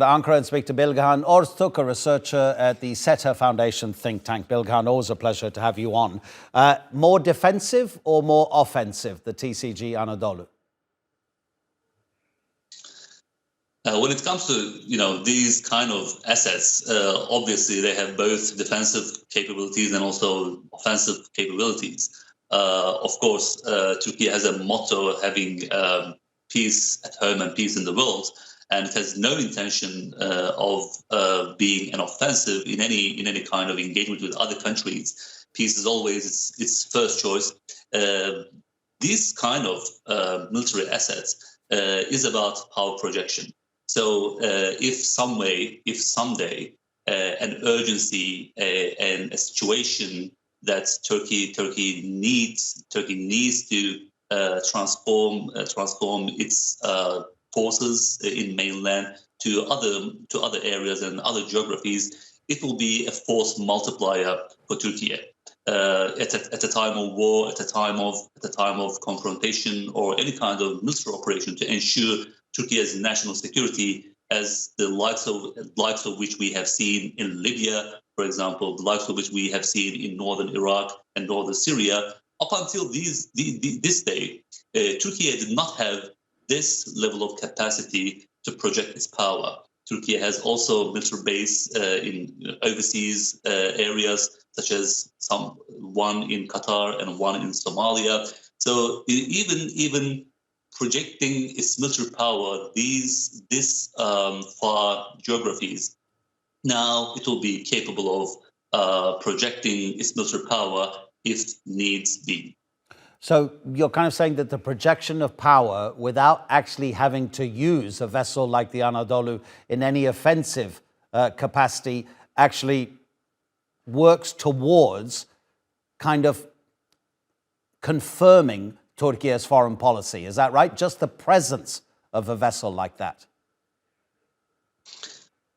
Ankara and speak to Bilgehan Ozturk, a researcher at the SETA Foundation think tank. Bilgehan, always a pleasure to have you on. More defensive or more offensive, the TCG Anadolu? When it comes to these kind of assets, obviously they have both defensive capabilities and also offensive capabilities. Of course, Turkey has a motto having peace at home and peace in the world, and it has no intention of being an offensive in any kind of engagement with other countries. Peace is always its first choice. These kind of military assets is about power projection. So if someday an urgency and a situation that Turkey needs to transform its forces in mainland to other areas and other geographies, it will be a force multiplier for Turkey. At a time of war, at a time of confrontation, or any kind of military operation to ensure Turkey's national security, as the likes of which we have seen in Libya, for example, the likes of which we have seen in northern Iraq and northern Syria. Up until this day, Turkey did not have this level of capacity to project its power. Turkey has also military base in overseas areas, such as one in Qatar and one in Somalia. So even projecting its military power, this far geographies, now it will be capable of projecting its military power if needs be. So you're kind of saying that the projection of power without actually having to use a vessel like the Anadolu in any offensive capacity actually works towards kind of confirming Turkey's foreign policy. Is that right? Just the presence of a vessel like that?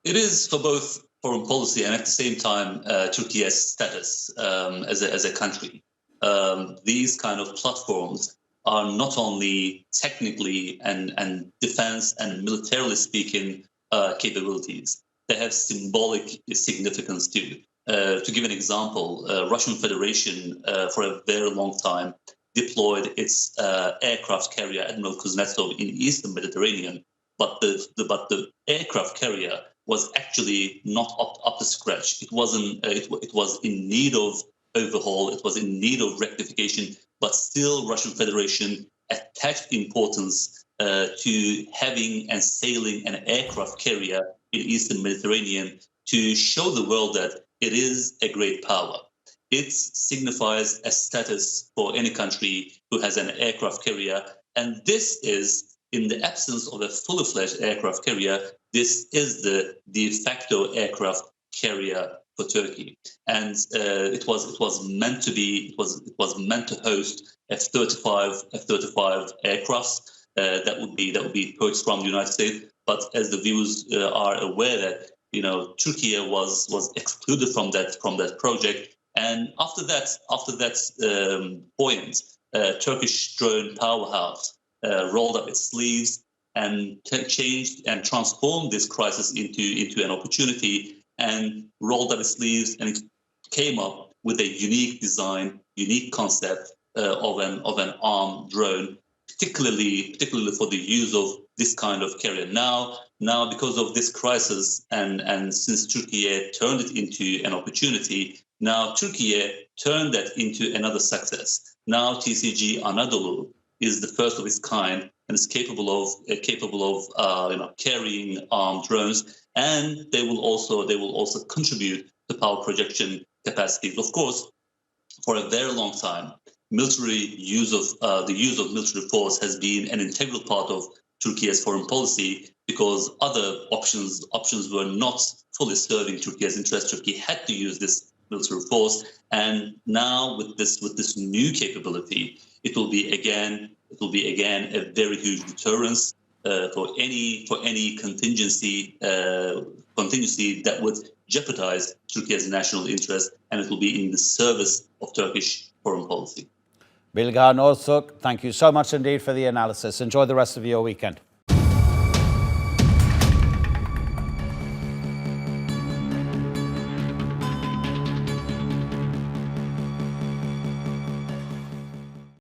It is for both foreign policy and at the same time Turkey's status as a country. These kind of platforms are not only technically and defense and militarily speaking capabilities, they have symbolic significance too. To give an example, Russian Federation for a very long time deployed its aircraft carrier Admiral Kuznetsov in Eastern Mediterranean, but the aircraft carrier was actually not up to scratch. It wasn't. It was in need of overhaul. It was in need of rectification, but still Russian Federation attached importance to having and sailing an aircraft carrier in Eastern Mediterranean to show the world that it is a great power. It signifies a status for any country who has an aircraft carrier, and this is, in the absence of a fully fledged aircraft carrier, this is the de facto aircraft carrier for Turkey, and it was meant to host F-35 aircrafts that would be purchased from the United States. But as the viewers are aware that Turkey was excluded from that project, and after that point, Turkish drone powerhouse rolled up its sleeves and changed and transformed this crisis into an opportunity, and rolled up its sleeves, and it came up with a unique design, unique concept of an armed drone, particularly for the use of this kind of carrier. Now, because of this crisis, and since Turkey turned it into an opportunity, now Turkey turned that into another success. Now TCG Anadolu is the first of its kind, and is capable of carrying armed drones, and they will also contribute to power projection capacities. Of course, for a very long time, the use of military force has been an integral part of Turkey's foreign policy, because other options were not fully serving Turkey's interest. Turkey had to use this military force, and now with this new capability, it will be again a very huge deterrence for any contingency that would jeopardize Turkey's national interest, and it will be in the service of Turkish foreign policy. Bilgehan Ozturk, thank you so much indeed for the analysis. Enjoy the rest of your weekend.